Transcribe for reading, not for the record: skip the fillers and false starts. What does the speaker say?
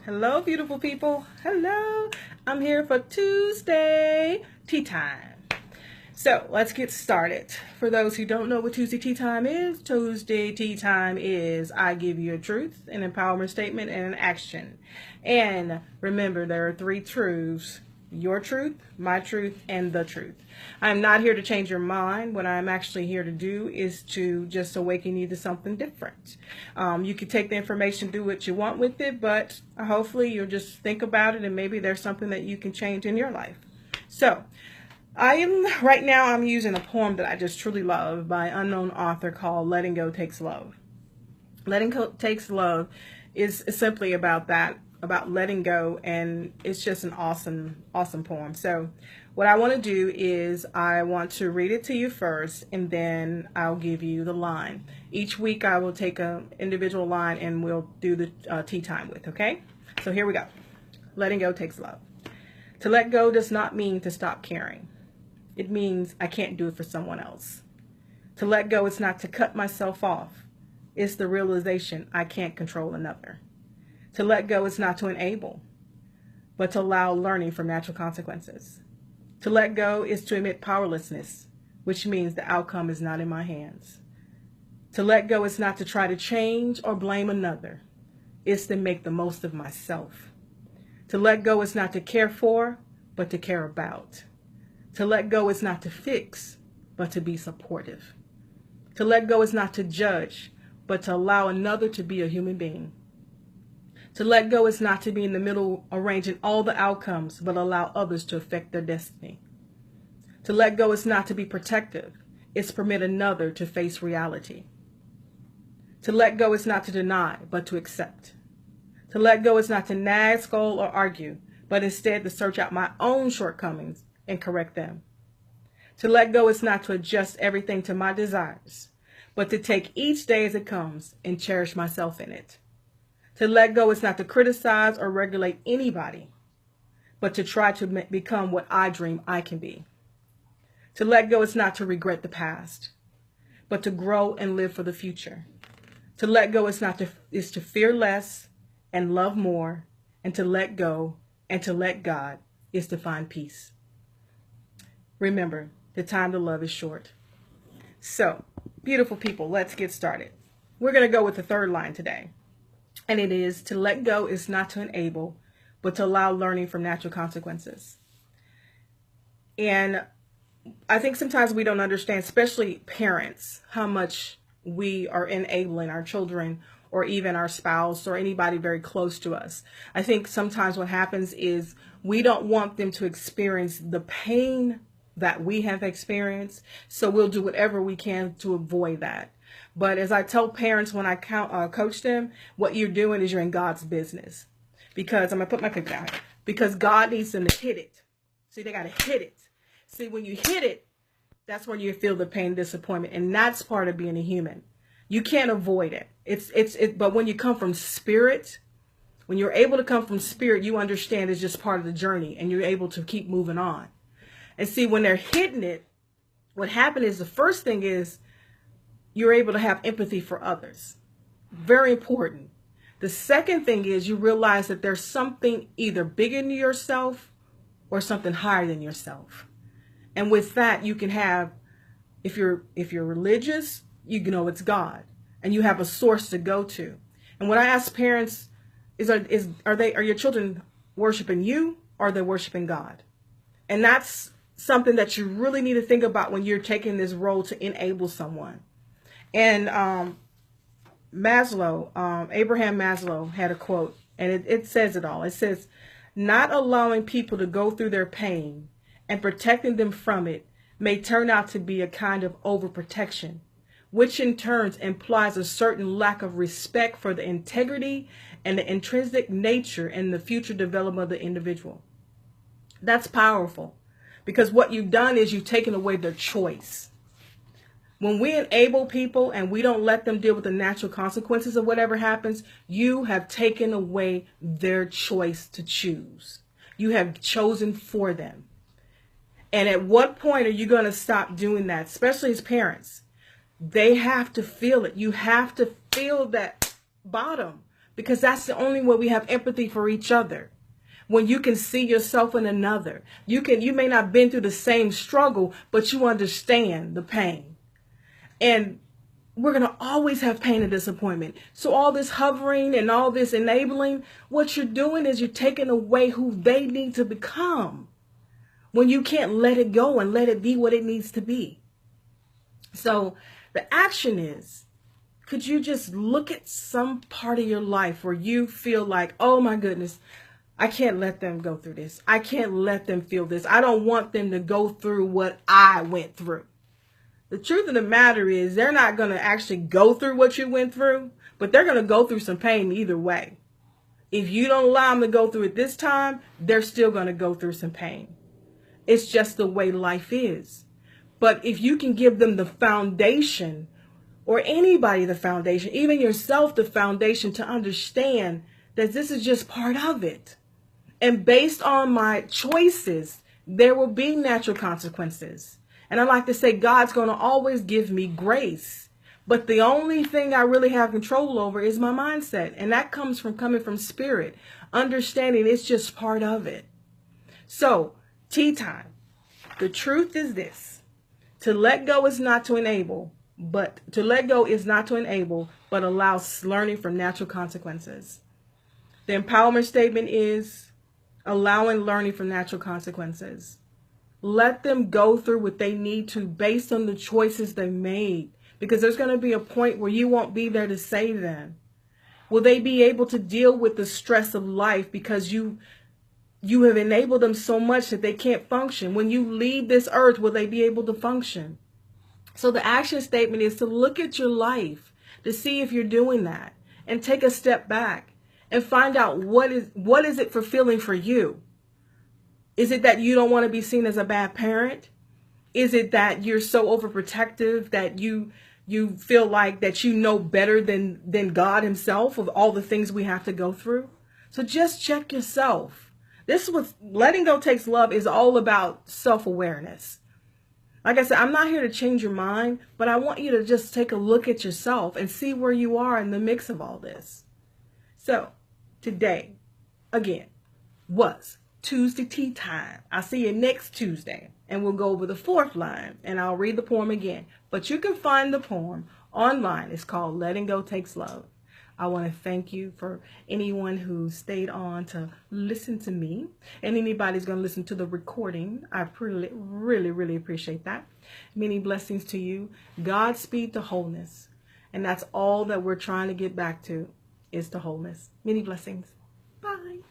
Hello, beautiful people. Hello. I'm here for Tuesday tea time. So let's get started. For those who don't know what Tuesday tea time is, Tuesday tea time is I give you a truth, an empowerment statement, and an action. And remember, there are three truths: your truth, my truth, and the truth. I'm not here to change your mind. What I'm actually here to do is to just awaken you to something different. You can take the information, do what you want with it, but hopefully you'll just think about it and maybe there's something that you can change in your life. So right now I'm using a poem that I just truly love by an unknown author called Letting Go Takes Love. Letting Go Takes Love is simply about that, about letting go, and it's just an awesome poem. So what I want to do is I want to read it to you first, and then I'll give you the line. Each week I will take an individual line and we'll do the tea time with, okay? So here we go. Letting go takes love. To let go does not mean to stop caring. It means I can't do it for someone else. To let go is not to cut myself off. It's the realization I can't control another. To let go is not to enable, but to allow learning from natural consequences. To let go is to admit powerlessness, which means the outcome is not in my hands. To let go is not to try to change or blame another. It's to make the most of myself. To let go is not to care for, but to care about. To let go is not to fix, but to be supportive. To let go is not to judge, but to allow another to be a human being. To let go is not to be in the middle arranging all the outcomes, but allow others to affect their destiny. To let go is not to be protective. It's permit another to face reality. To let go is not to deny, but to accept. To let go is not to nag, scold, or argue, but instead to search out my own shortcomings and correct them. To let go is not to adjust everything to my desires, but to take each day as it comes and cherish myself in it. To let go is not to criticize or regulate anybody, but to try to become what I dream I can be. To let go is not to regret the past, but to grow and live for the future. To let go is to fear less and love more, and to let go and to let God is to find peace. Remember, the time to love is short. So, beautiful people, let's get started. We're going to go with the third line today. And it is, to let go is not to enable, but to allow learning from natural consequences. And I think sometimes we don't understand, especially parents, how much we are enabling our children or even our spouse or anybody very close to us. I think sometimes what happens is we don't want them to experience the pain that we have experienced, so we'll do whatever we can to avoid that. But as I tell parents when I coach them, what you're doing is you're in God's business. Because I'm going to put my paper down here. Because God needs them to hit it. See, they got to hit it. See, when you hit it, that's when you feel the pain and disappointment. And that's part of being a human. You can't avoid it. But when you come from spirit, when you're able to come from spirit, you understand it's just part of the journey. And you're able to keep moving on. And see, when they're hitting it, what happened is the first thing is, you're able to have empathy for others. Very important. The second thing is you realize that there's something either bigger than yourself or something higher than yourself. And with that, you can have, if you're religious, you know it's God, and you have a source to go to. And when I ask parents, are your children worshiping you, or are they worshiping God? And that's something that you really need to think about when you're taking this role to enable someone. And Abraham Maslow had a quote, and it says it all. It says, not allowing people to go through their pain and protecting them from it may turn out to be a kind of overprotection, which in turn implies a certain lack of respect for the integrity and the intrinsic nature and the future development of the individual. That's powerful, because what you've done is you've taken away their choice. When we enable people and we don't let them deal with the natural consequences of whatever happens, you have taken away their choice to choose. You have chosen for them. And at what point are you going to stop doing that, especially as parents? They have to feel it. You have to feel that bottom, because that's the only way we have empathy for each other. When you can see yourself in another, you may not have been through the same struggle, but you understand the pain. And we're going to always have pain and disappointment. So all this hovering and all this enabling, what you're doing is you're taking away who they need to become when you can't let it go and let it be what it needs to be. So the action is, could you just look at some part of your life where you feel like, oh my goodness, I can't let them go through this. I can't let them feel this. I don't want them to go through what I went through. The truth of the matter is they're not going to actually go through what you went through, but they're going to go through some pain either way. If you don't allow them to go through it this time, they're still going to go through some pain. It's just the way life is. But if you can give them the foundation, or anybody the foundation, even yourself the foundation, to understand that this is just part of it. And based on my choices, there will be natural consequences. And I like to say God's going to always give me grace. But the only thing I really have control over is my mindset. And that comes from coming from spirit, understanding it's just part of it. So, tea time. The truth is this. To let go is not to enable, but allows learning from natural consequences. The empowerment statement is allowing learning from natural consequences. Let them go through what they need to based on the choices they made, because there's going to be a point where you won't be there to save them. Will they be able to deal with the stress of life because you have enabled them so much that they can't function? When you leave this earth, will they be able to function? So the action statement is to look at your life to see if you're doing that, and take a step back and find out what is it fulfilling for you. Is it that you don't want to be seen as a bad parent? Is it that you're so overprotective that you feel like that you know better than God himself of all the things we have to go through? So just check yourself. This is what Letting Go Takes Love is all about, self-awareness. Like I said, I'm not here to change your mind, but I want you to just take a look at yourself and see where you are in the mix of all this. So today, again, was Tuesday tea time. I'll see you next Tuesday, and we'll go over the fourth line, and I'll read the poem again. But you can find the poem online. It's called Letting Go Takes Love. I want to thank you for anyone who stayed on to listen to me, and anybody's going to listen to the recording. I really, really appreciate that. Many blessings to you. Godspeed to wholeness. And that's all that we're trying to get back to, is to wholeness. Many blessings. Bye.